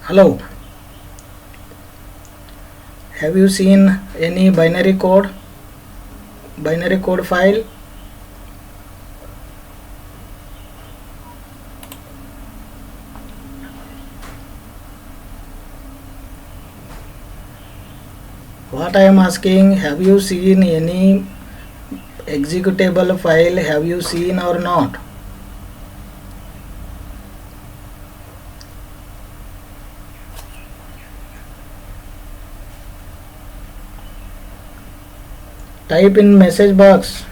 Hello, have you seen any binary code file? What I am asking, have you seen any executable file? Have you seen or not? Type in message box.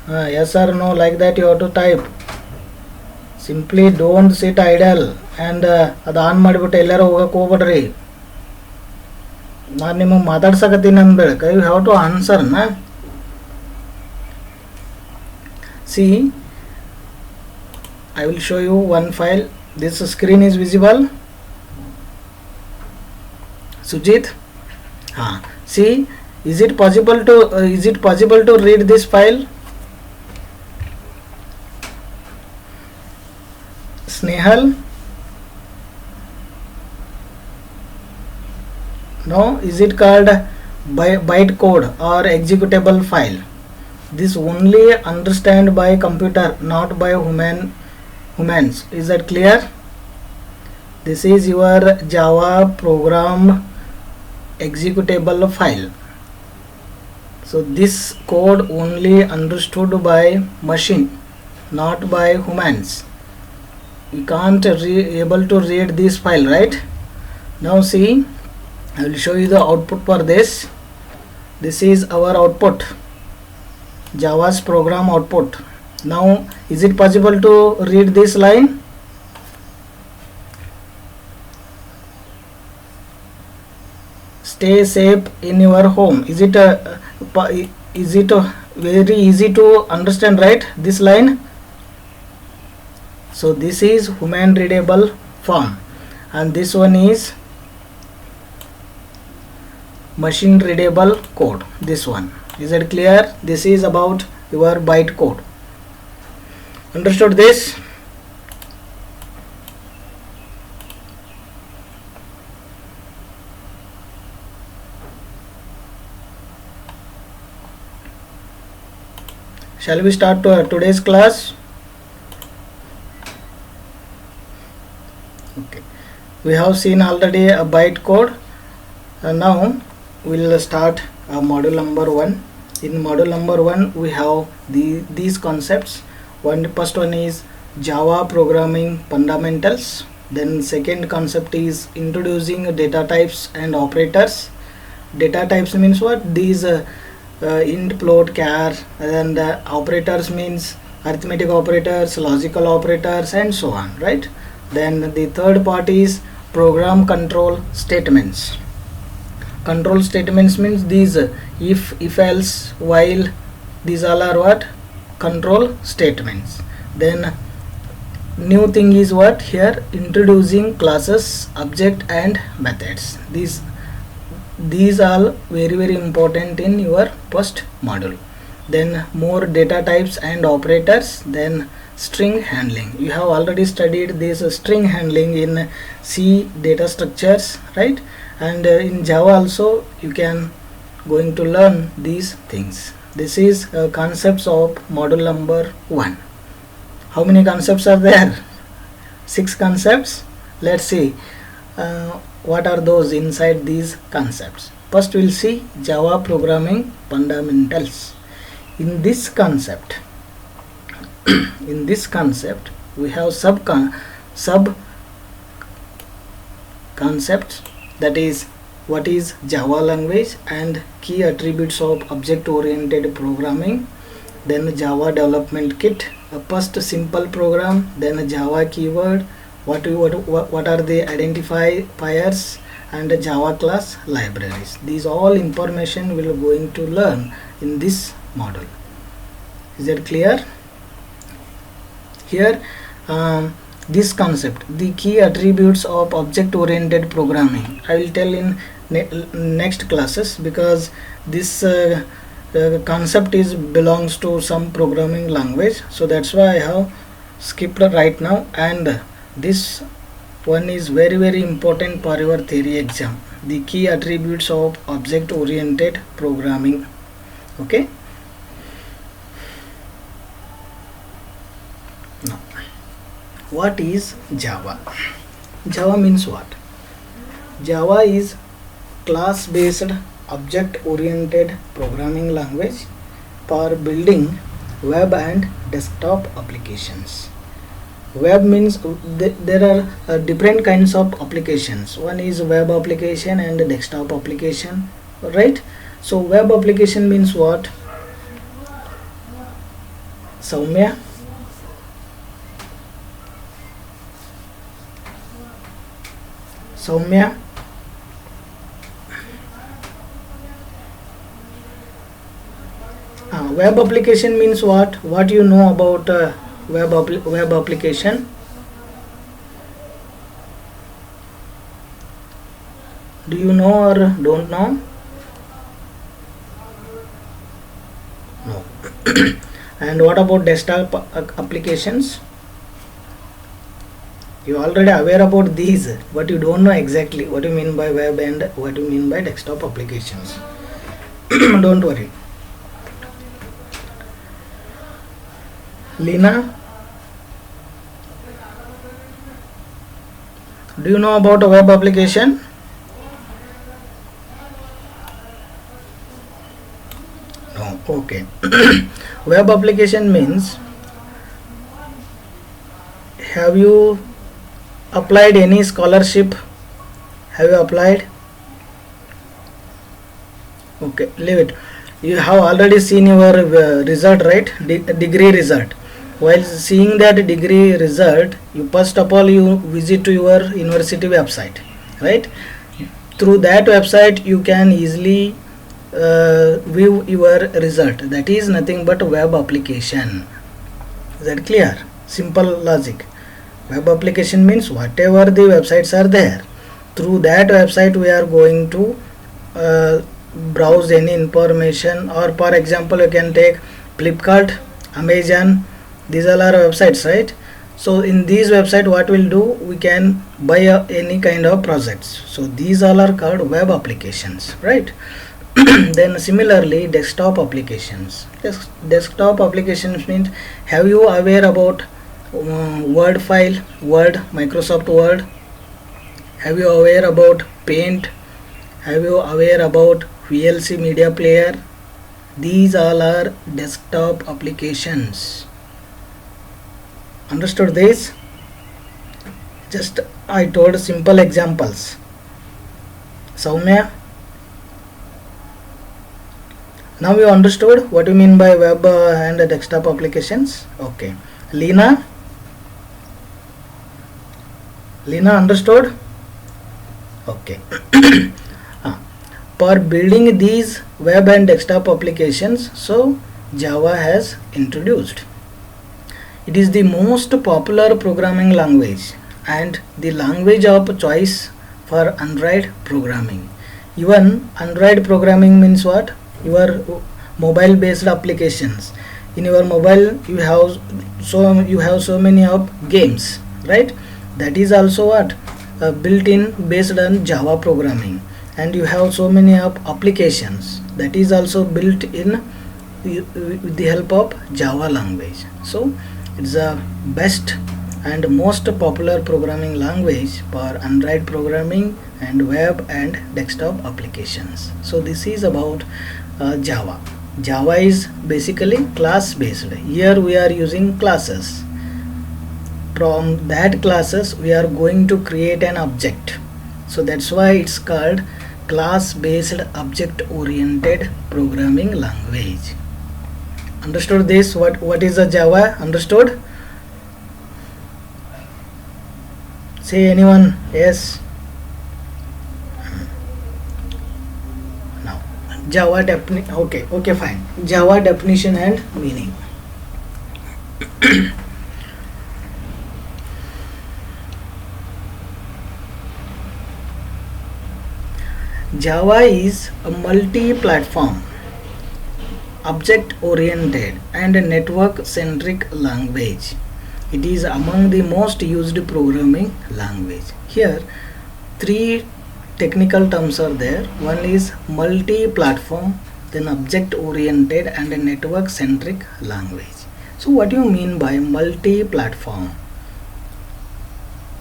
Yes or no, like that you have to type. Simply don't sit idle and ಅದು on ಮಾಡಿಬಿಟ್ಟು ಎಲ್ಲಾರು ಹೋಗಕ್ಕೆ ಹೋಗ್ಬೇಡ್ರಿ. ನಾನು ನಿಮಗೆ ಮಾತಾಡ್ಸಕತ್ತೀನಿ ಅಂದ್ಬೇಕ, you have to answer ನಾ. See, I will show you one file. This screen is visible. Sujit, see, is it possible to read this file? Snehal, no, is it called bytecode or executable file? This only understand by computer, not by humans. Is that clear? This is your Java program executable file. So this code only understood by machine, not by humans. You can't able to read this file, right? Now see, I will show you the output for this. This is our output, Java's program output. Now is it possible to read this line? Stay safe in your home. Is it very easy to understand, right, this line? So this is human readable form and this one is machine readable code. This one, is it clear? This is about your bytecode. Understood this? Shall we start today's class? Okay, we have seen already a bytecode, and now we'll start module number 1. In module number 1 we have these concepts. First one is Java programming fundamentals. Then second concept is introducing data types and operators. Data types means what? These int, float, char, and operators means arithmetic operators, logical operators, and so on, right? Then the third part is program control statements. Control statements means these if else, while, these all are what? Control statements. Then new thing is what? Here introducing classes, object, and methods. These all very important in your first module. Then more data types and operators. Then string handling. You have already studied this string handling in C data structures, right? And in Java also you can going to learn these things. This is concepts of module number 1. How many concepts are there? 6 concepts. Let's see what are those inside these concepts. First we'll see Java programming fundamentals. In this concept we have sub concepts, that is what is Java language and key attributes of object oriented programming. Then Java development kit, a first simple program. Then a Java keyword, what are the identifiers, and Java class libraries. These all information we are going to learn in this module. Is that clear? Here this concept, the key attributes of object oriented programming, I will tell in next classes, because this concept belongs to some programming language, so that's why I have skipped right now. And this one is very important for your theory exam. The key attributes of object oriented programming. Okay. Now, what is Java? Java means what? Java is class based object oriented programming language for building web and desktop applications. Web means there are different kinds of applications. One is web application and desktop application, right? So web application means what? Soumya? Soumya? Web application means what? What you know about web application? Do you know or don't know? No. And what about desktop applications? You already aware about these, but you don't know exactly what you mean by web and what you mean by desktop applications. Don't worry. Lina, do you know about a web application? No. Okay. Web application means, have you applied any scholarship? Have you applied? Okay, leave it. You have already seen your result, right? Degree result. While seeing that degree result, you first of all you visit to your university website, right? Through that website you can easily view your result. That is nothing but web application. Is that clear? Simple logic. Web application means whatever the websites are there, through that website we are going to browse any information. Or for example, you can take Flipkart, Amazon. These all are websites, right? So in these website what we'll do, we can buy any kind of projects. So these all are called web applications, right? Then similarly desktop applications. Desktop applications means, have you aware about Word file, Word, Microsoft Word? Have you aware about Paint? Have you aware about VLC media player? These all are desktop applications. Understood this? Just I told simple examples. Soumya, now you understood what you mean by web and desktop applications? Okay. Lina understood? Okay. For building these web and desktop applications, so Java has introduced. It is the most popular programming language and the language of choice for Android programming. Even Android programming means what? Your mobile based applications. In your mobile you have so many of games, right? That is also what? Built in based on Java programming. And you have so many of applications that is also built in with the help of Java language. So it's the best and most popular programming language for Android programming and web and desktop applications. So this is about Java. Java is basically class based. Here we are using classes. From that classes we are going to create an object. So that's why it's called class based object oriented programming language. Understood this? What is a Java? Understood? Say anyone? Yes. Now Java definition. Okay, fine. Java definition and meaning. Java is a multi-platform, object-oriented and network-centric language It is among the most used programming language. Here, three technical terms are there. One is multi-platform, then object-oriented and a network-centric language. So what do you mean by multi-platform?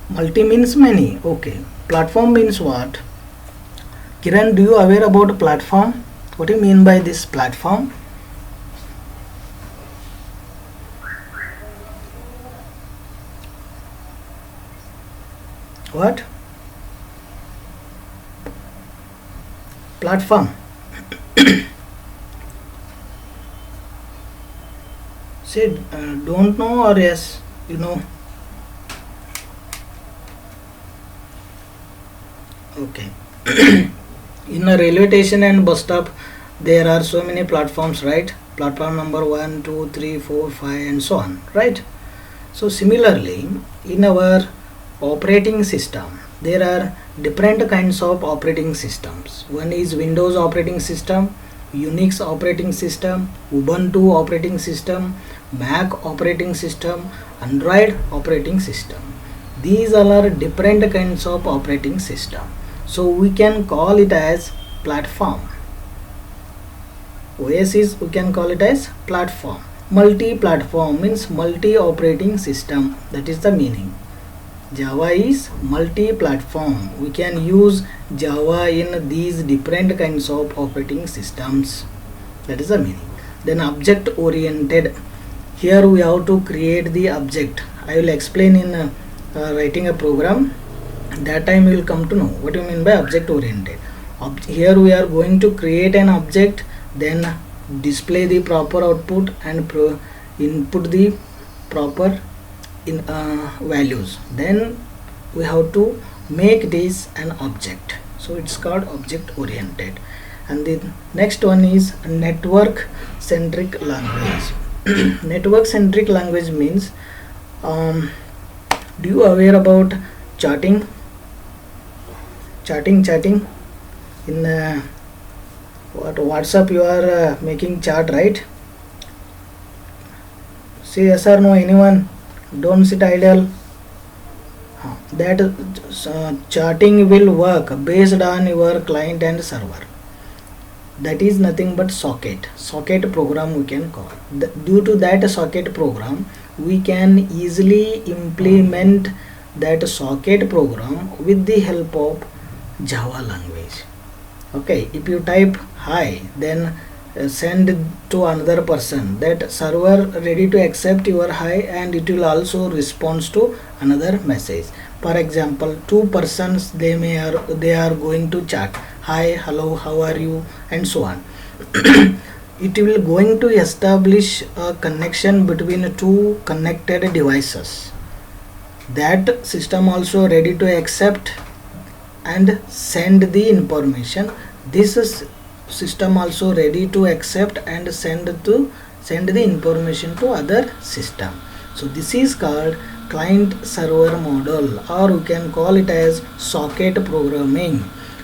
Multi means many. Okay. Platform means what? Kiran, do you aware about platform? What do you mean by this platform? What? Platform. Say don't know or yes, you know. Okay. In a railway station and bus stop, there are so many platforms, right? Platform number 1, 2, 3, 4, 5 and so on, right? So similarly, in our operating system, there are different kinds of operating systems. One is Windows operating system, Unix operating system, Ubuntu operating system, Mac operating system, Android operating system. These all are different kinds of operating system. So we can call it as platform. OS is, we can call it as platform. Multi-platform means multi-operating system. That is the meaning. Java is multi-platform. We can use Java in these different kinds of operating systems. That is the meaning. Then object-oriented. Here we have to create the object. I will explain in writing a program. That time we will come to know what you mean by object oriented. Here we are going to create an object, then display the proper output and input the proper values. Then we have to make this an object. So it's called object oriented. And the next one is network centric language. Network centric language means do you aware about chatting in WhatsApp? You are making chat, right? Say yes or no, anyone. Don't sit idle. That chatting will work based on your client and server. That is nothing but socket program we can call. Due to that socket program, we can easily implement that socket program with the help of Java language. Okay, if you type hi, then send to another person, that server ready to accept your hi and it will also respond to another message. For example, two persons, they are going to chat, hi, hello, how are you, and so on. It will going to establish a connection between two connected devices. That system also ready to accept and send the information. This is system also ready to accept and send the information to other system. So this is called client server model, or we can call it as socket programming.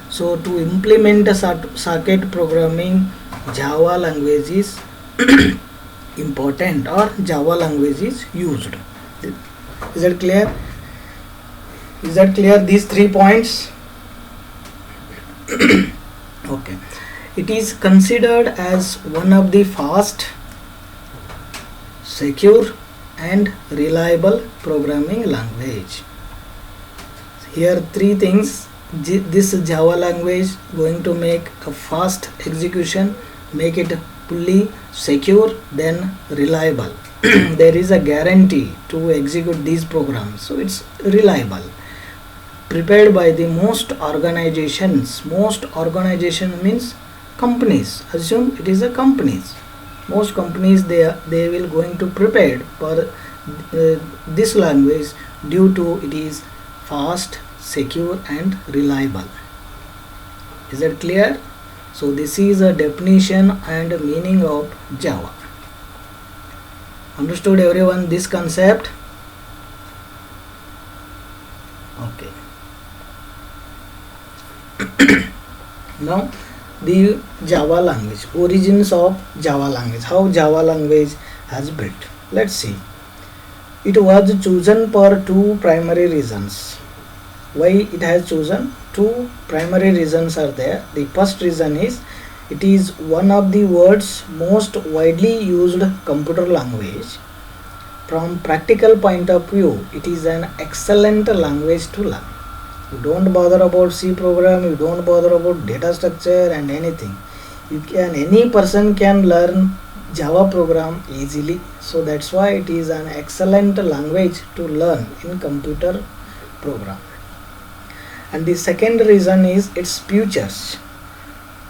So to implement a socket programming, Java language is important, or Java language is used. Is that clear? Is that clear, these 3 points? Okay. It is considered as one of the fast, secure and reliable programming language. Here 3 things. This Java language going to make a fast execution, make it fully secure, then reliable. There is a guarantee to execute these programs, so it's reliable. Prepared by the most organizations. Most organization means companies. Assume it is a companies. Most companies, they will going to prepare for this language due to it is fast, secure and reliable. Is that clear? So this is a definition and meaning of Java. Understood everyone this concept? Okay. Now the Java language, origins of Java language, how Java language has built. Let's see. It was chosen for two primary reasons. Why it has chosen? Two primary reasons are there. The first reason is it is one of the world's most widely used computer language. From practical point of view, it is an excellent language to learn. You don't bother about C program, you don't bother about data structure and anything. Any person can learn Java program easily. So that's why it is an excellent language to learn in computer program. And the second reason is its features.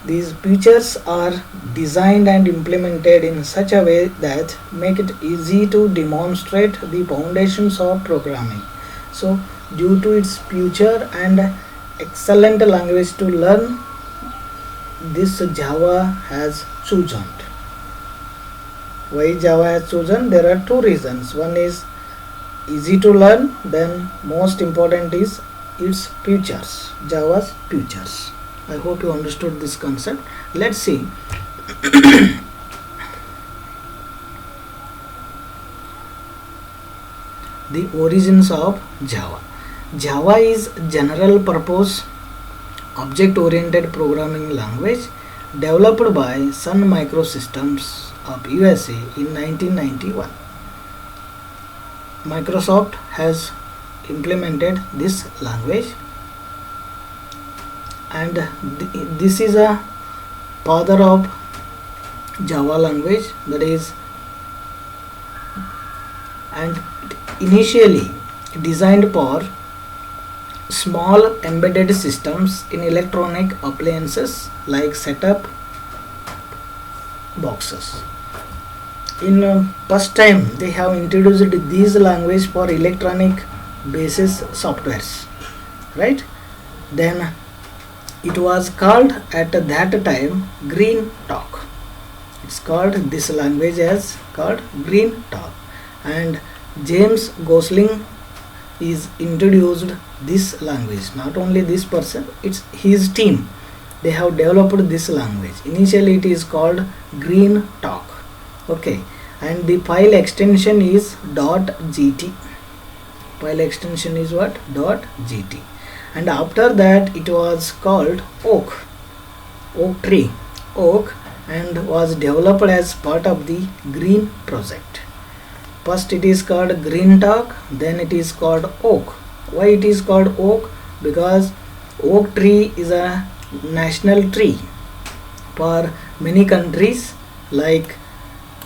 These features are designed and implemented in such a way that make it easy to demonstrate the foundations of programming. So due to its feature and excellent language to learn, this Java has chosen. Why Java has chosen? There are two reasons. One is easy to learn, then most important is its features, Java's features. I hope you understood this concept. Let's see. The origins of Java. Java is general purpose object oriented programming language developed by Sun Microsystems of USA in 1991. Microsoft has implemented this language, and this is a father of Java language, that is, and initially designed for small embedded systems in electronic appliances like setup boxes. In first time they have introduced this language for electronic basis softwares, right? Then it was called at that time Green Talk. It's called, this language as called Green Talk, and James Gosling is introduced this language. Not only this person, it's his team. They have developed this language. Initially it is called Green Talk. Okay, and the file extension is .gt. File extension is what? .gt. And after that it was called Oak tree, and was developed as part of the Green project. First it is called Green Talk, then it is called Oak. Why it is called Oak? Because oak tree is a national tree for many countries like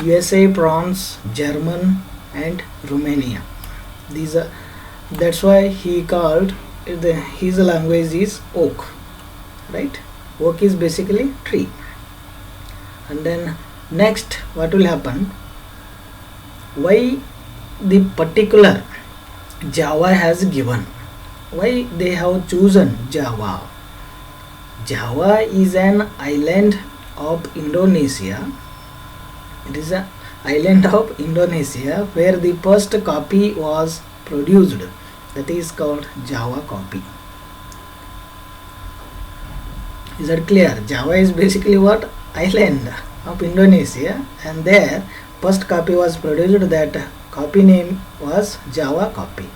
USA, France, German and Romania. These are, that's why he called his language is Oak, right? Oak is basically tree. And then next what will happen? Why the particular Java has given? Why they have chosen Java? Java is an island of Indonesia. It is an island of Indonesia where the first copy was produced. That is called Java copy. Is that clear? Java is basically what? Island of Indonesia, and there first copy was produced. That copy name was Java copy.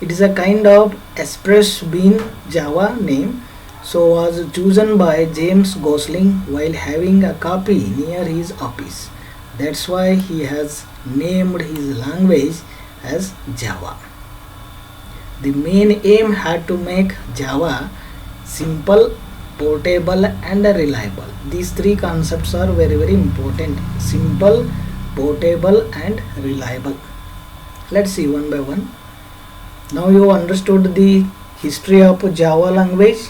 It is a kind of express bean Java name, so was chosen by James Gosling while having a copy near his office. That's why he has named his language as Java. The main aim had to make Java simple, portable and reliable. These three concepts are very important: simple, portable and reliable. Let's see one by one. Now you understood the history of Java language,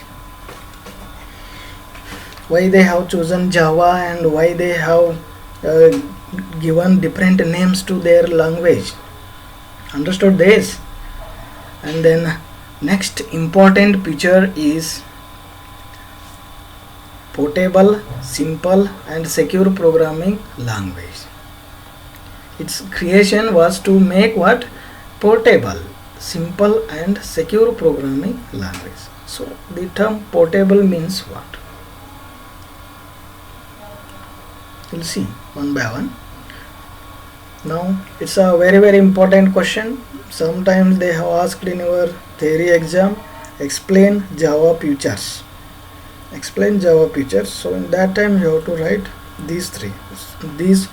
why they have chosen Java and why they have given different names to their language. Understood this? And then next important feature is portable, simple and secure programming language. Its creation was to make what? Portable, simple and secure programming language. So the term portable means what? We'll see one by one. Now it's a very important question. Sometimes they have asked in your theory exam, explain Java features. Explain Java features. So in that time you have to write these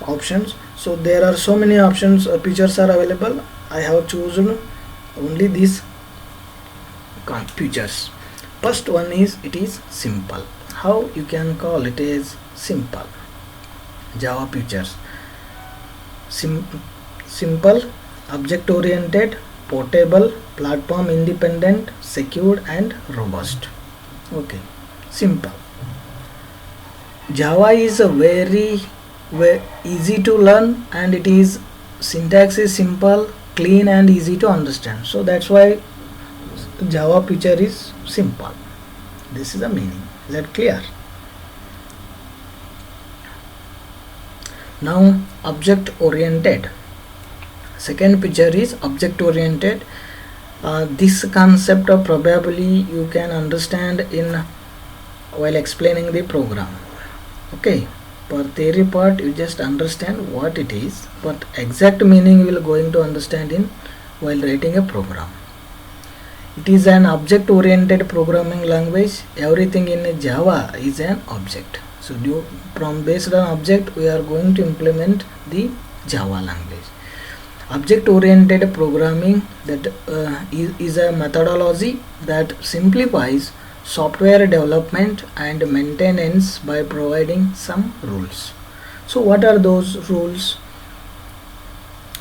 options. So there are so many options, features are available. I have chosen only these features. First one is, it is simple. How you can call it is simple? Java features. Simple, object oriented, portable, platform independent, secured and robust. Okay, simple. Java is a very easy to learn, and it is syntax is simple, clean and easy to understand. So that's why Java feature is simple. This is the meaning. Is that clear? Now object oriented. Second feature is object oriented. This concept of probably you can understand in while explaining the program. Okay, for theory part you just understand what it is, but exact meaning you will going to understand in while writing a program. It is an object oriented programming language. Everything in Java is an object. So from based on object we are going to implement the Java language. Object oriented programming that is a methodology that simplifies software development and maintenance by providing some rules. So what are those rules?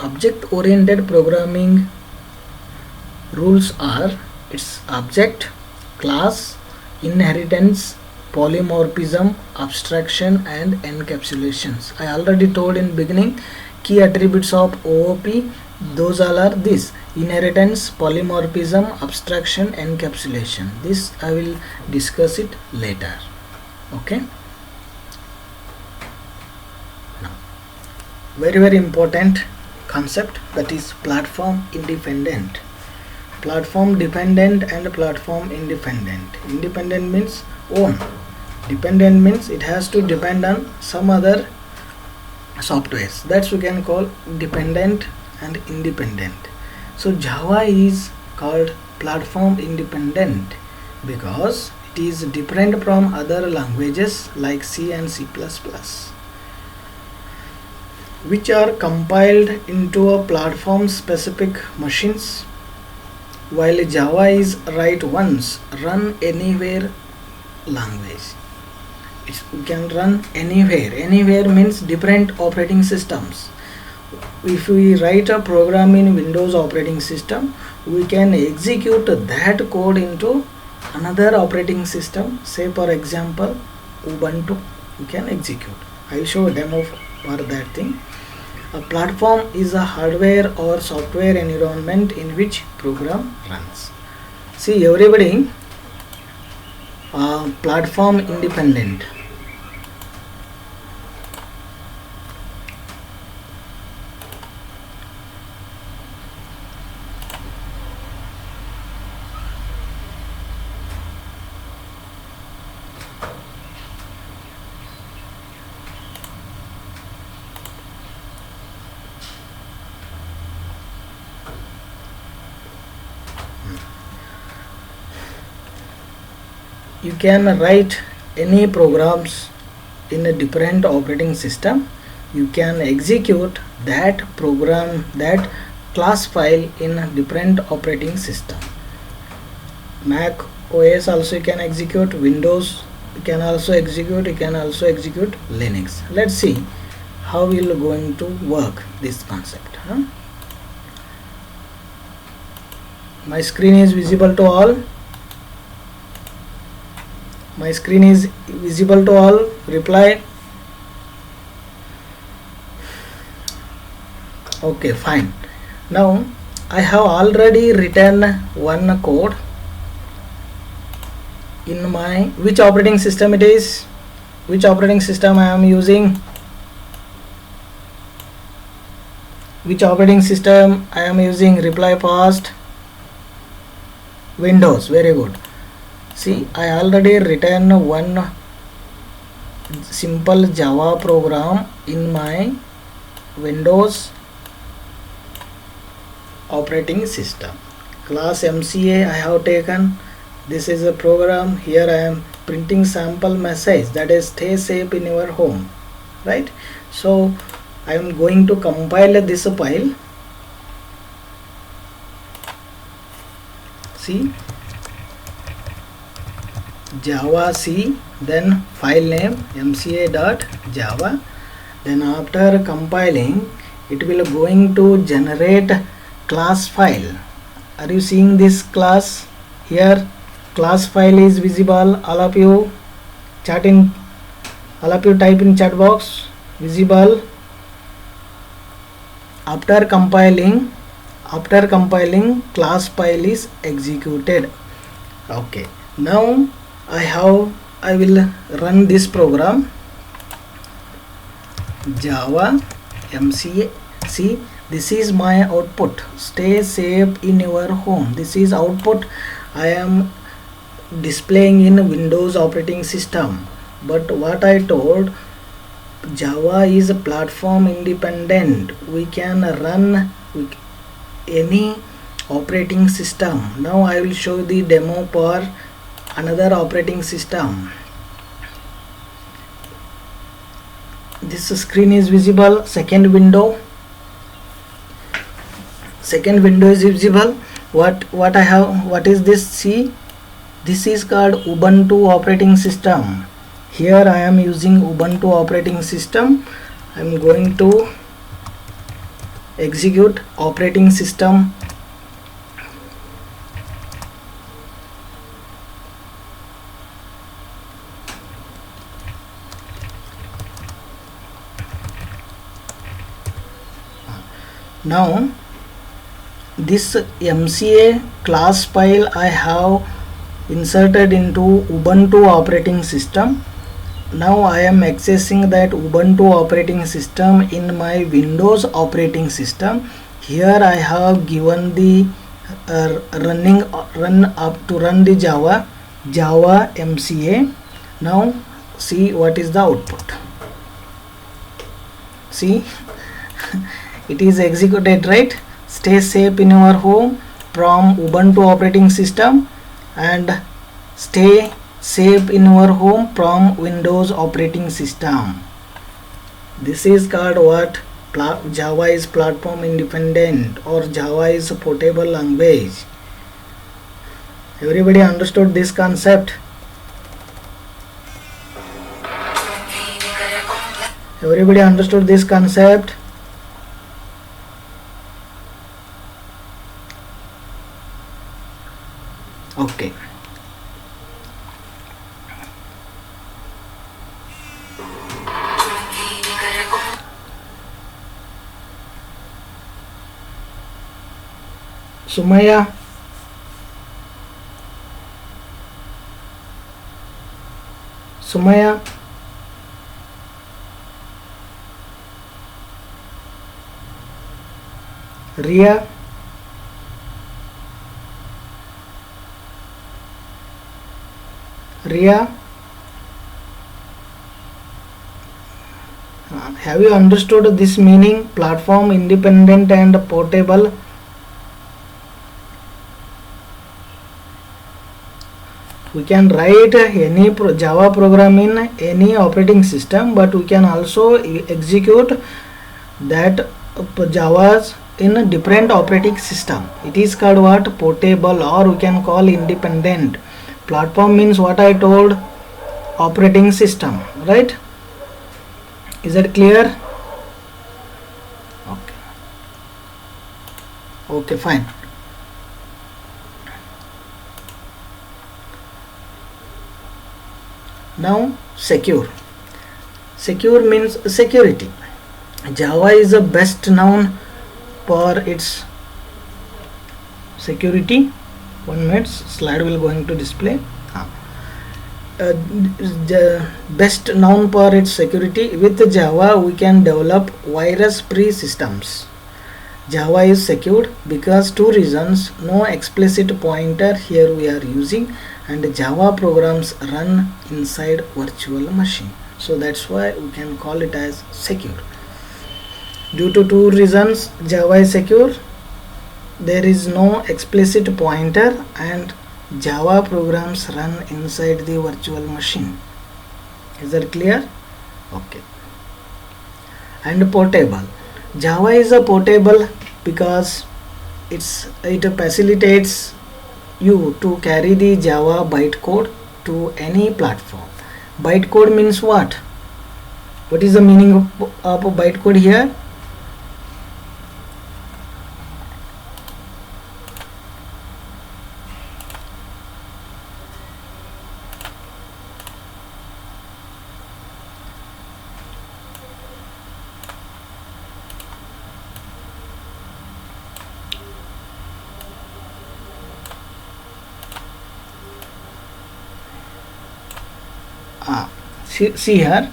Object oriented programming rules are its object, class, inheritance, polymorphism, abstraction and encapsulations. I already told in beginning key attributes of OOP. Those all are this: inheritance, polymorphism, abstraction, encapsulation. This I will discuss it later. Okay. Now, very important concept, that is platform independent. Platform dependent and platform independent. Independent means own. Dependent means it has to depend on some other softwares. That's we can call dependent and independent. So Java is called platform independent because it is different from other languages like C and C++, which are compiled into a platform specific machines, while Java is write once, run anywhere language. We can run anywhere. Anywhere means different operating systems. If we write a program in Windows operating system, we can execute that code into another operating system. Say for example Ubuntu, we can execute. I will show a demo for that thing. A platform is a hardware or software environment in which program runs. See, everybody platform independent. You can write any programs in a different operating system. You can execute that program, that class file in a different operating system. Mac OS also you can execute, Windows you can also execute, you can also execute Linux. Let's see how we are going to work this concept. My screen is visible to all. My screen is visible to all. Reply. Okay, fine. Now I have already written one code in my which operating system it is, which operating system I am using, which operating system I am using. Reply fast. Windows. Very good. See, I already written one simple Java program in my Windows operating system. Class MCA I have taken. This is a program. Here I am printing sample message, that is stay safe in your home, right? So I am going to compile this file. See, Java C, then file name mca.java. Then after compiling, it will going to generate class file. Are you seeing this class here? Class file is visible. All of you type in chat box, visible. After compiling, class file is executed. Okay, now I will run this program. Java MCA. See, this is my output. Stay safe in your home. This is output I am displaying in Windows operating system. But what I told, Java is a platform independent. We can run any operating system. Now I will show the demo for another operating system. This screen is visible. Second window is visible. What I have, what is this? See, this is called Ubuntu operating system. Here I am using Ubuntu operating system. I am going to execute operating system. Now this MCA class file I have inserted into Ubuntu operating system. Now I am accessing that Ubuntu operating system in my Windows operating system. Here I have given the run the Java MCA. Now see what is the output. See, it is executed, right? Stay safe in your home from Ubuntu operating system and stay safe in your home from Windows operating system. This is called what? Java is platform independent, or Java is a portable language. Everybody understood this concept? Everybody understood this concept? Okay. Sumaya. Ria. Have you understood this meaning? Platform independent and portable. We can write any Java program in any operating system, but we can also execute that Java's in a different operating system. It is called what? Portable, or we can call independent. Platform means what I told, operating system, right? Is that clear? Okay, fine. Now secure means security. Java is the best known for its security. 1 minute, slide will going to display. Best known for its security. With Java we can develop virus-free systems. Java is secured because 2 reasons: no explicit pointer here we are using, and Java programs run inside virtual machine. So that's why we can call it as secure. Due to two reasons, Java is secure. There is no explicit pointer and Java programs run inside the virtual machine. Is that clear? Okay. And portable. Java is a portable because it facilitates you to carry the Java bytecode to any platform. Bytecode means what? What is the meaning of bytecode here? See here,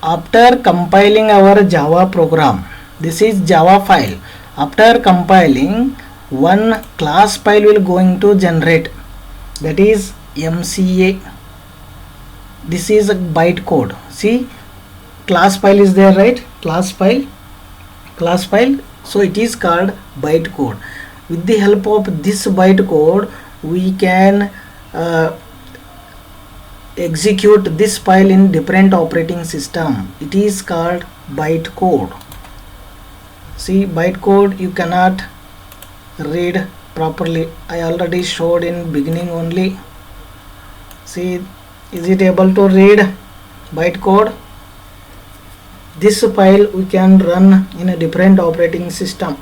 after compiling our Java program, this is Java file. After compiling, one class file will going to generate, that is MCA. This is a bytecode. See, class file is there, right? Class file. So it is called bytecode. With the help of this bytecode, we can execute this file in different operating system. It is called bytecode. See, bytecode you cannot read properly. I already showed in beginning only. See, is it able to read bytecode? This file we can run in a different operating system.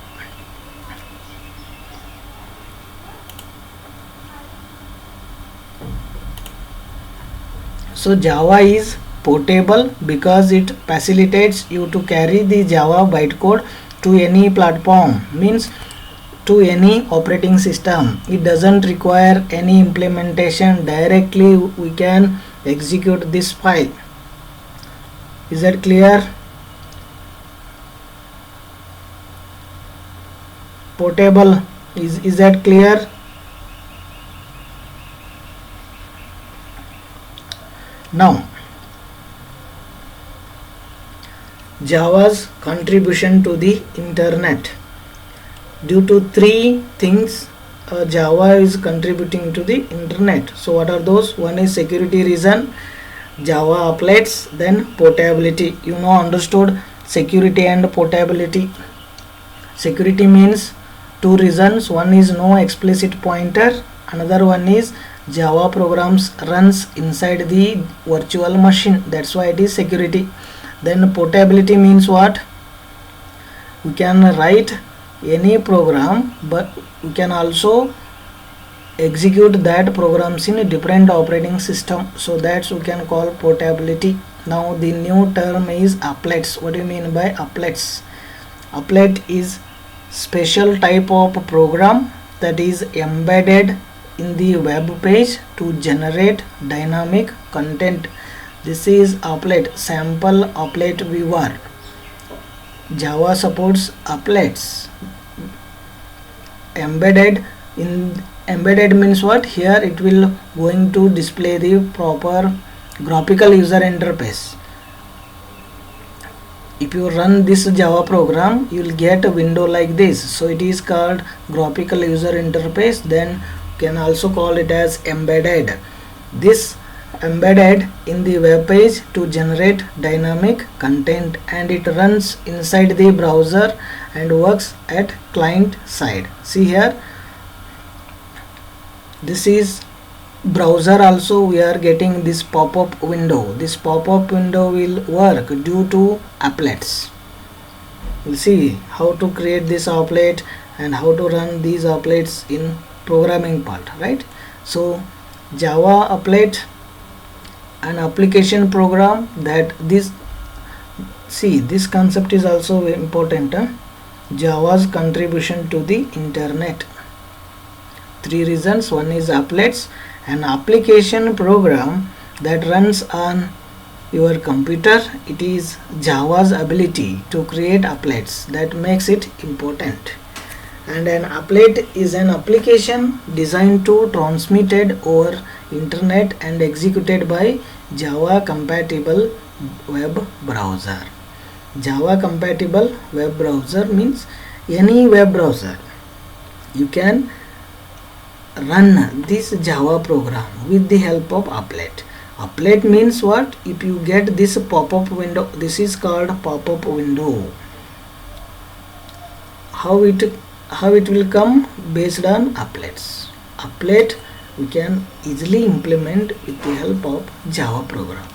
So Java is portable because it facilitates you to carry the Java bytecode to any platform, means to any operating system. It doesn't require any implementation. Directly we can execute this file. Is that clear? Portable, is that clear? Now, Java's contribution to the internet. Due to three things, Java is contributing to the internet. So what are those? One is security reason, Java applets, then portability. You know, understood security and portability. Security means two reasons. One is no explicit pointer, another one is Java programs runs inside the virtual machine, that's why it is security. Then portability means what? We can write any program, but we can also execute that programs in a different operating system, so that's we can call portability. Now the new term is applets. What do you mean by applets? Applet is special type of program that is embedded in the web page to generate dynamic content. This is applet, sample applet viewer. Java supports applets. Embedded means what? Here it will going to display the proper graphical user interface. If you run this Java program, you will get a window like this. So it is called graphical user interface. Then can also call it as embedded. This embedded in the web page to generate dynamic content, and it runs inside the browser and works at client side. See here, this is browser. Also we are getting this pop-up window. This pop-up window will work due to applets. We'll see how to create this applet and how to run these applets in programming part, right? So Java applet, an application program that this concept is also very important. Java's contribution to the internet. Three reasons. One is applets, an application program that runs on your computer. It is Java's ability to create applets that makes it important. And an applet is an application designed to transmitted over internet and executed by Java compatible web browser. Java compatible web browser means any web browser you can run this Java program with the help of applet. Applet means what? If you get this pop-up window, this is called pop-up window. How it will come? Based on applets. Applet we can easily implement with the help of Java program.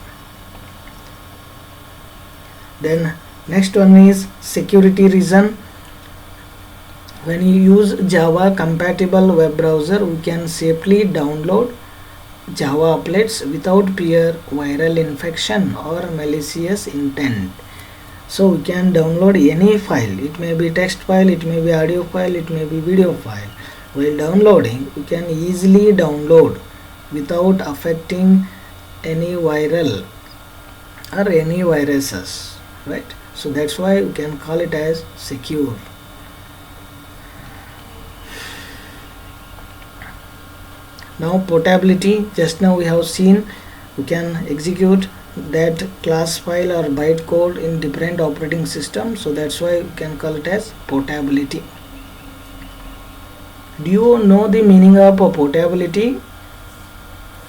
Then next one is security reason. When you use Java compatible web browser, we can safely download Java applets without fear viral infection or malicious intent. So we can download any file. It may be text file, it may be audio file, it may be video file. While downloading, we can easily download without affecting any viral or any viruses, right? So that's why we can call it as secure. Now portability, just now we have seen we can execute that class file or bytecode in different operating systems, so that's why we can call it as portability. Do you know the meaning of portability,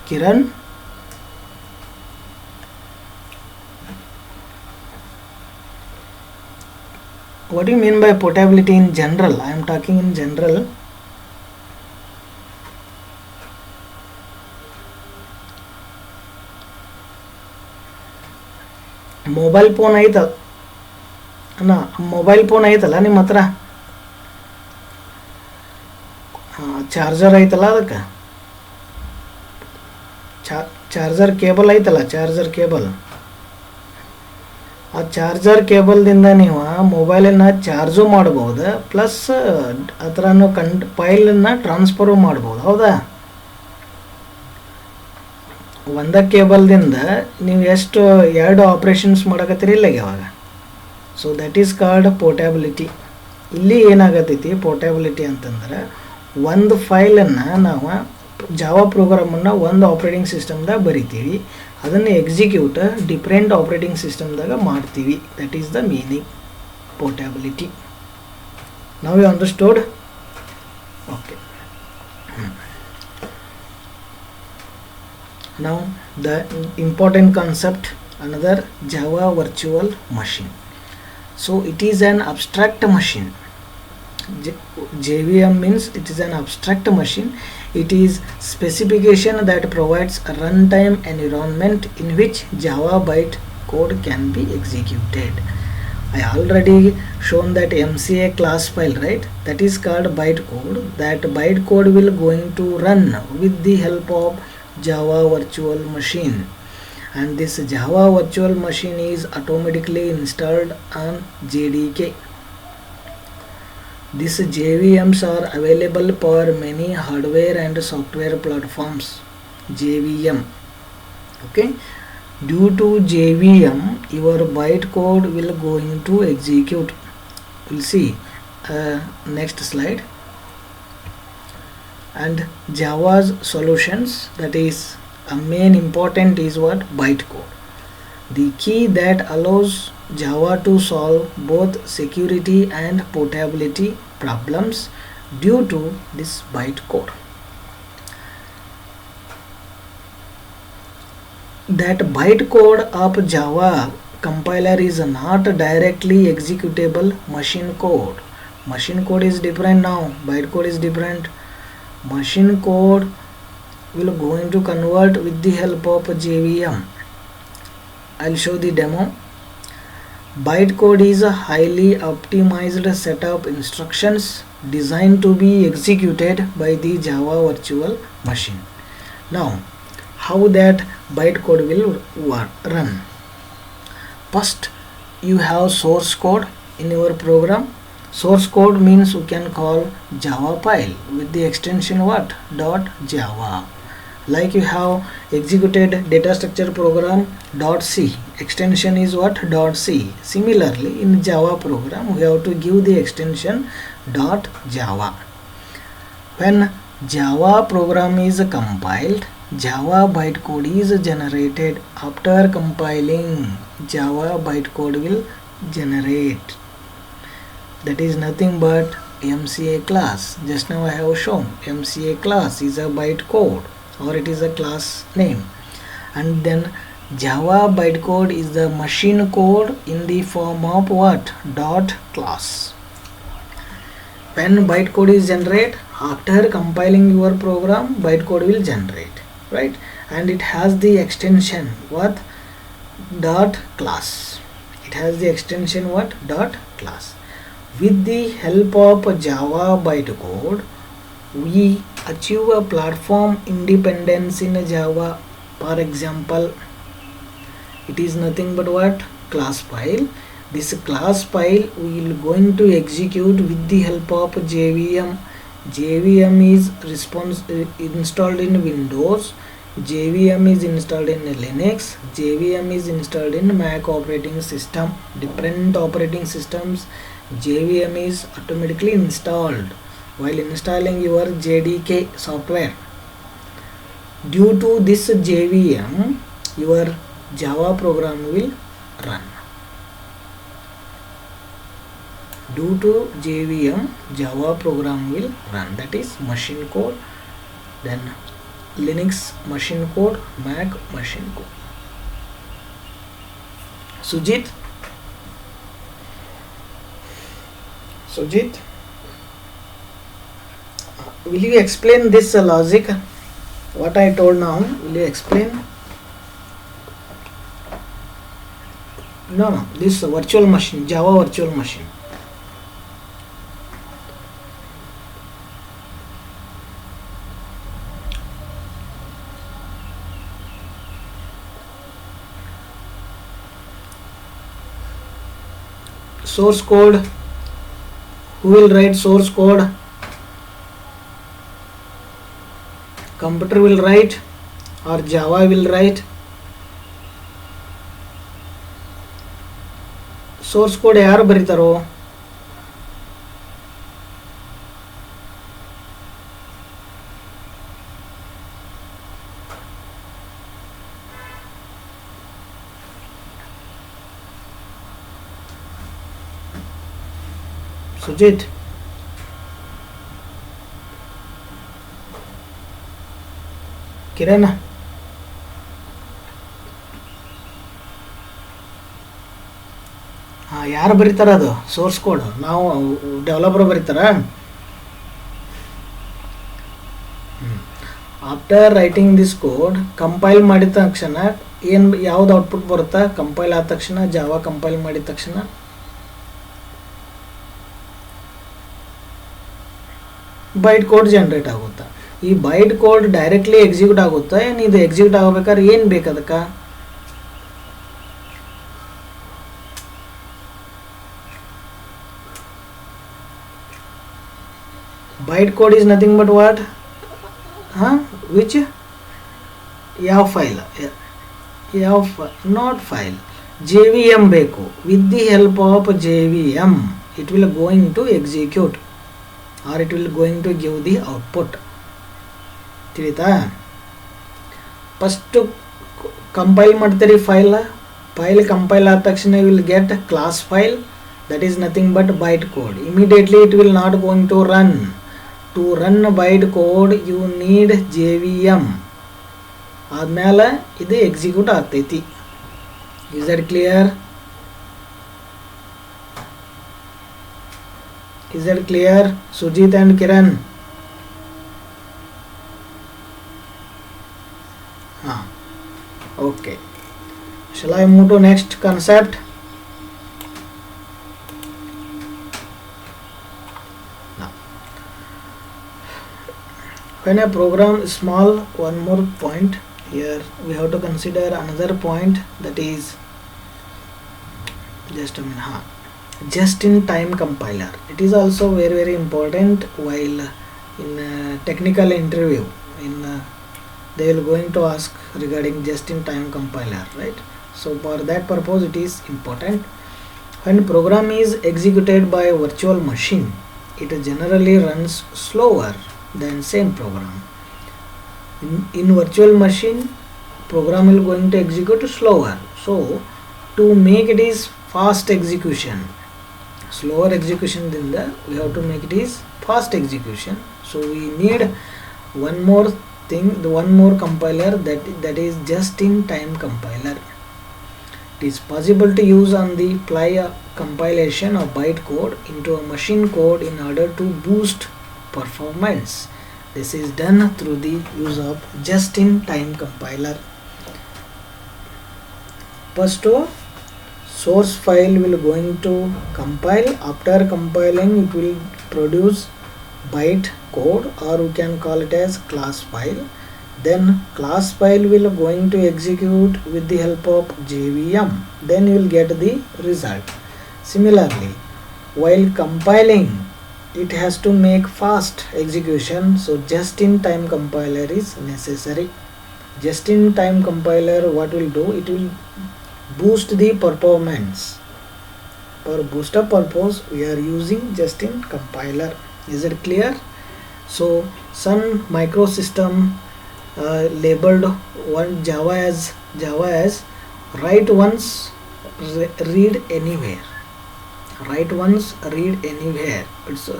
Kiran? What do you mean by portability in general? I am talking in general. Mobile phone ಐತ ಅಣ್ಣ, mobile phone ಐತಲ್ಲ ನಿಮ್ಮ ಹತ್ರ, charger ಐತಲ್ಲ, ಅದಕ್ಕೆ charger cable ಐತಲ್ಲ, charger cable, ಆ charger ಕೇಬಲ್ದಿಂದ ನೀವು ಮೊಬೈಲನ್ನು ಚಾರ್ಜು ಮಾಡ್ಬೋದು, ಪ್ಲಸ್ ಅದರನ್ನು ಫೈಲನ್ನು ಟ್ರಾನ್ಸ್ಫರು ಮಾಡ್ಬೋದು. ಹೌದಾ? ಒಂದ ಕೇಬಲ್ದಿಂದ ನೀವು ಎಷ್ಟು ಎರಡು ಆಪ್ರೇಷನ್ಸ್ ಮಾಡಕತ್ತೀರಿ ಇಲ್ಲ ಇವಾಗ. So that is called portability. ಇಲ್ಲಿ ಏನಾಗತ್ತೈತಿ ಪೋರ್ಟಬಿಲಿಟಿ ಅಂತಂದ್ರೆ, ಒಂದು ಫೈಲನ್ನು ನಾವು ಜಾವಾ ಪ್ರೋಗ್ರಾಮನ್ನು ಒಂದು ಆಪ್ರೇಟಿಂಗ್ ಸಿಸ್ಟಮ್ದಾಗ ಬರಿತೀವಿ, ಅದನ್ನು ಎಕ್ಸಿಕ್ಯೂಟ್ ಡಿಫ್ರೆಂಟ್ ಆಪ್ರೇಟಿಂಗ್ ಸಿಸ್ಟಮ್ದಾಗ ಮಾಡ್ತೀವಿ. That is the meaning portability. Now you understood? Okay. Now the important concept, another Java virtual machine. So it is an abstract machine. JVM means it is an abstract machine. It is specification that provides a runtime environment in which Java bytecode can be executed. I already shown that MCA class file, right? That is called bytecode. That bytecode will going to run with the help of Java virtual machine, and this Java virtual machine is automatically installed on JDK. These JVMs are available for many hardware and software platforms. JVM, okay. Due to JVM, your bytecode will going to execute. We'll see next slide. And Java's solutions, that is a main important is what? Bytecode. The key that allows Java to solve both security and portability problems due to this bytecode. That bytecode of Java compiler is not directly executable machine code. Machine code is different now, bytecode is different. Machine code will going to convert with the help of JVM. I'll show the demo. Bytecode is a highly optimized set of instructions designed to be executed by the Java virtual machine. Now, how that bytecode will run? First, you have source code in your program. Source code means you can call Java file with the extension what? .java. Like you have executed data structure program .c, extension is what? .c. Similarly, in Java program we have to give the extension .java. When Java program is compiled, Java bytecode is generated. After compiling, Java bytecode will generate. That is nothing but MCA class. Just now I have shown MCA class is a bytecode, or it is a class name. And then Java bytecode is the machine code in the form of what? Dot class. When bytecode is generated, after compiling your program, bytecode will generate, right? And it has the extension what? Dot class. It has the extension what? Dot class. With the help of Java bytecode, we achieve a platform independence in Java. For example, it is nothing but what? Class file. This class file we will going to execute with the help of JVM. JVM is installed in Windows. JVM is installed in Linux. JVM is installed in Mac operating system. Different operating systems, JVM is automatically installed while installing your JDK software. Due to this JVM, your Java program will run. Due to JVM, Java program will run. That is machine code, then Linux machine code, Mac machine code. Sujit, will you explain this logic? What I told now, will you explain? No, this virtual machine, Java virtual machine. Source code, who will write source code? Computer will write or Java will write? Source code ಯಾರು ಬರೀತಾರೋ? Sujit, Kiran, ಯಾರು ಬರೀತಾರ ಅದು source code? ನಾವು developer ಬರೀತಾರ? After writing this code, compile ಮಾಡಿದ ತಕ್ಷಣ ಯಾವ್ದು output ಬರುತ್ತಾ? ಕಂಪೈಲ್ ಆದ ತಕ್ಷಣ, ಜಾವಾ ಕಂಪೈಲ್ ಮಾಡಿದ ತಕ್ಷಣ ಬೈಟ್ ಕೋಡ್ ಜನರೇಟ್ ಆಗುತ್ತಾ? ಈ ಬೈಟ್ ಕೋಡ್ ಡೈರೆಕ್ಟ್ಲಿ ಎಕ್ಸಿಕ್ಯೂಟ್ ಆಗುತ್ತಾ? ಏನು ಇದು ಎಕ್ಸಿಕ್ಯೂಟ್ ಆಗಬೇಕಾದ್ರೆ ಏನು ಬೇಕು ಅದಕ್ಕೆ? Byte code is nothing but what? Which? ಯಾವ ಫೈಲ್? Not file. JVM ಬೇಕು. With the help of JVM, it will going to execute or it will going to give the output. ತಿಳಿತಾ? ಫಸ್ಟ್ ಕಂಪೈಲ್ ಮಾಡ್ತೀರಿ file compile ಆದ ತಕ್ಷಣ you will get class file, that is nothing but byte code. Immediately it will not going to run. To run byte code you need JVM. ಆದ್ಮೇಲೆ ಇದು execute ಆಗ್ತೈತಿ. Is that clear? Is that clear, Sujit and Kiran? Okay. Shall I move to next concept? When a program is small, one more point here we have to consider another point, that is just in time compiler. It is also very important while in technical interview they will going to ask regarding just in time compiler, right? So for that purpose it is important. When program is executed by a virtual machine, it generally runs slower than same program. In virtual machine, program will going to execute slower. So to make it is fast execution, slower execution than the, we have to make it is fast execution. So we need one more thing, the one more compiler, that is just in time compiler. It is possible to use on the fly a compilation of bytecode into a machine code in order to boost performance. This is done through the use of just in time compiler. First, source file will going to compile. After compiling, it will produce byte code, or we can call it as class file. Then class file will going to execute with the help of JVM. Then you will get the result. Similarly, while compiling, it has to make fast execution, so just in time compiler is necessary. Just in time compiler, what will do, it will boost the performance. For booster purpose, we are using just in compiler. Is it clear? So Sun Microsystem labeled one Java as write once, read anywhere. Write once, read anywhere. Its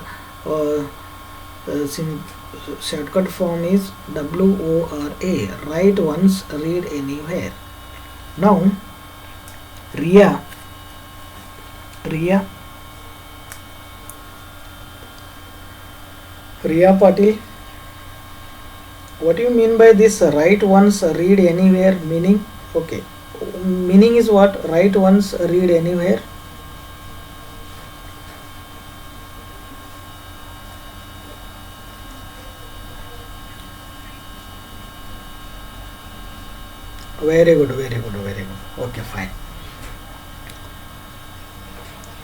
shortcut form is WORA. Write once, read anywhere. Now Riya Patil, what do you mean by this write once, read anywhere meaning? Okay, meaning is what? Write once, read anywhere. Very good. Okay, fine.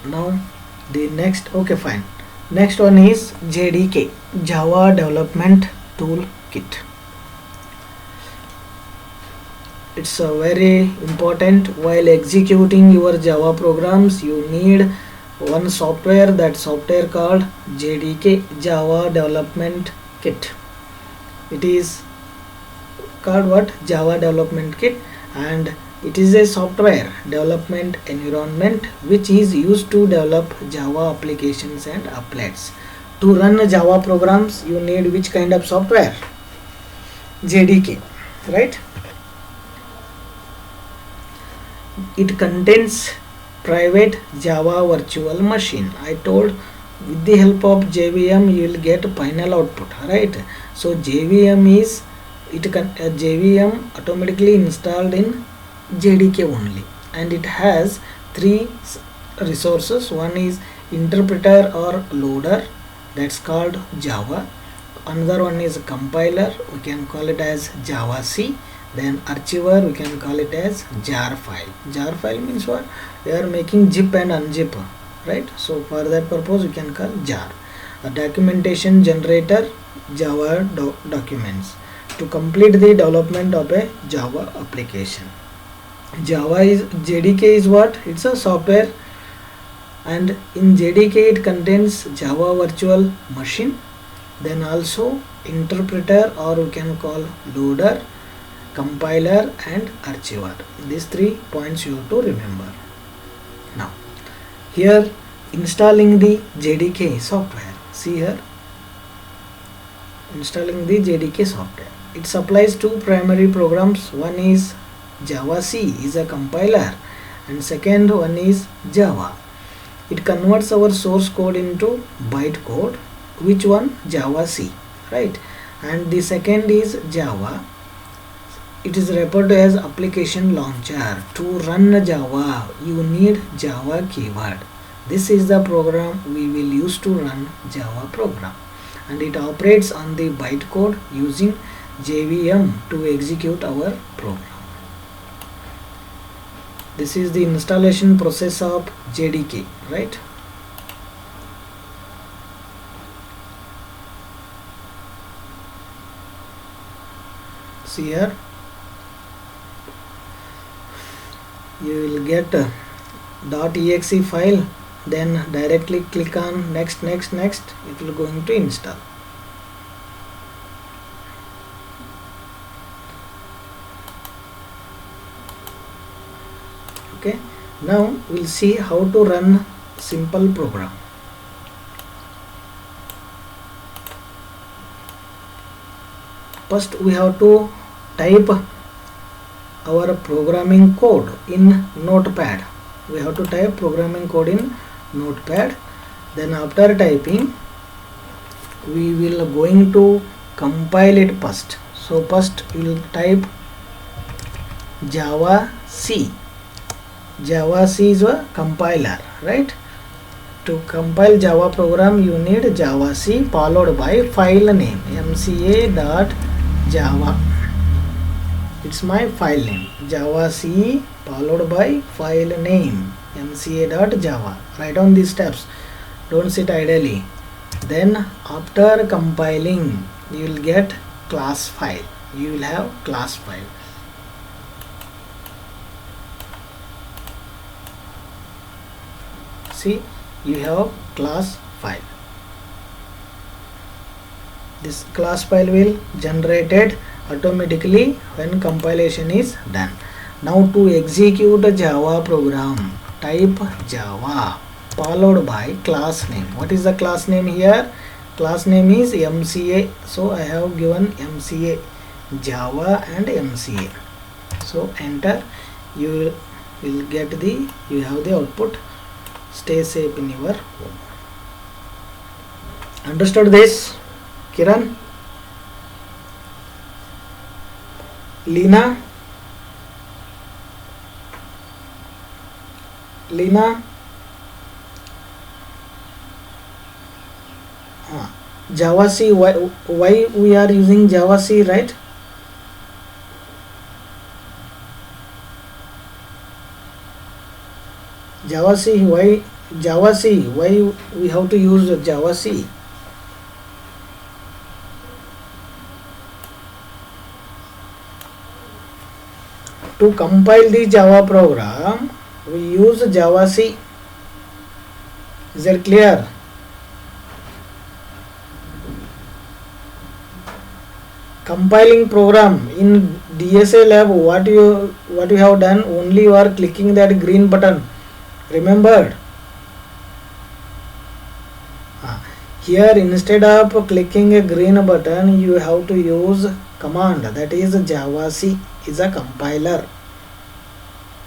Now the next, okay, fine. Next one is JDK, Java Development Toolkit. It's a very important. While executing your Java programs, you need one software. That software called JDK, Java Development Kit. It is called what? Java Development Kit, and it is a software development environment which is used to develop Java applications and applets. To run Java programs, you need which kind of software? JDK, right? It contains private Java virtual machine. I told with the help of JVM you will get final output, right? So JVM is JVM automatically installed in JDK only, and it has three resources. One is interpreter or loader, that's called Java. Another one is a compiler, we can call it as Java C. Then archiver, we can call it as jar file. Jar file means what? We are making zip and unzip, right? So for that purpose we can call jar. A documentation generator, Java documents to complete the development of a Java application. JDK is what? It's a software, and in JDK it contains Java virtual machine, then also interpreter, or we can call loader, compiler and archiver. These 3 points you have to remember. Now here installing the JDK software. See here, installing the JDK software. It supplies two primary programs. One is Java C, is a compiler, and second one is Java. It converts our source code into bytecode. Which one? Java C, right? And the second is Java. It is referred to as application launcher. To run Java, you need Java keyword. This is the program we will use to run Java program, and it operates on the bytecode using JVM to execute our program. This is the installation process of JDK, right? See here, you will get a .exe file, then directly click on next, it will going to install. Okay, Now we'll see how to run simple program. First we have to type our programming code in notepad. We have to type programming code in notepad. Then after typing, we will going to compile it first. So first we will type Java C. Java C is a compiler, right? To compile Java program, you need Java C followed by file name mca.java. It's my file name, Java C followed by file name mca.java. Write down these steps, don't sit idly. Then after compiling, you will get class file. You will have class file. See, you have class file. This class file will generated automatically when compilation is done. Now to execute a Java program, type Java followed by class name. What is the class name here? Class name is MCA. So I have given MCA, Java and MCA. So enter. You will get the, you have the output. Stay safe in your home. Understood this, Kiran? Lina? Java C, why we are using Java C, right? Java C, why we have to use Java C? To compile the Java program, we use Java C. Is that clear? Compiling program in DSA lab, what you have done, only you are clicking that green button. Remembered? Here instead of clicking a green button, you have to use command, that is Java C is a compiler.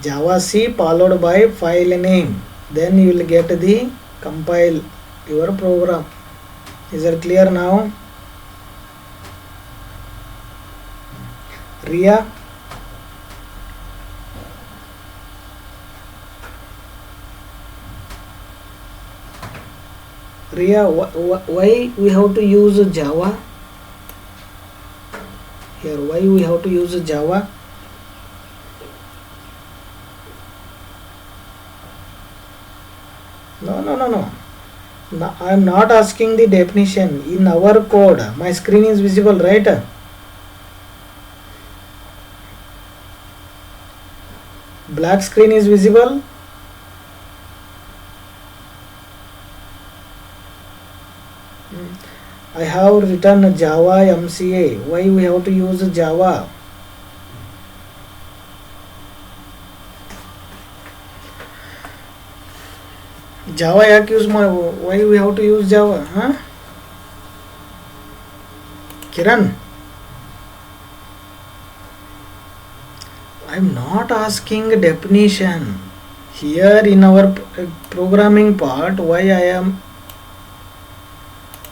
Java C followed by file name, then you will get the compile your program. Is that clear now? Ria? Ria, why we have to use Java? Here, why we have to use Java? No. I am not asking the definition. In our code, my screen is visible, right? Black screen is visible. I have written Java MCA. Why we have to use Java? Java ಯಾಕೆ use ಮಾಡೋ? Why we have to use Java? Huh? Kiran, I am not asking definition. Here in our programming part, why I am,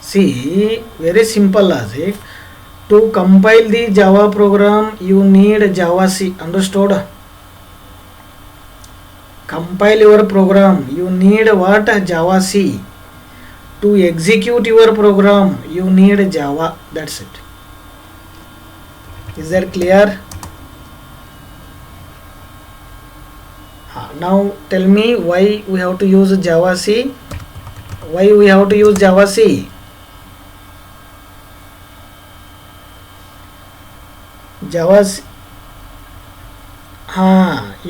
see, very simple logic. To compile the Java program, you need Java C. Understood? Compile your program, you need what? Java C. To execute your program, you need Java. That's it. Is that clear? Now tell me why we have to use Java C. Why we have to use Java C? Java C.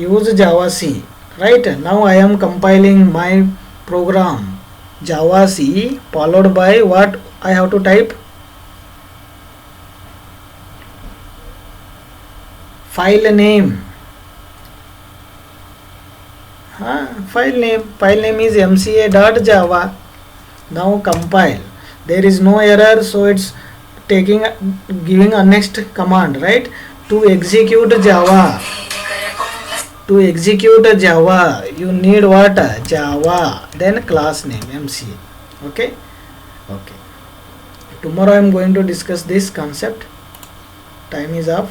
Use Java C. Right, now I am compiling my program, Java C followed by what I have to type? File name. File name is mca.java. Now compile. There is no error, so it's giving a next command, right? To execute Java. To execute Java, you need what? Java. Then class name mca. Okay. Tomorrow I am going to discuss this concept. Time is up.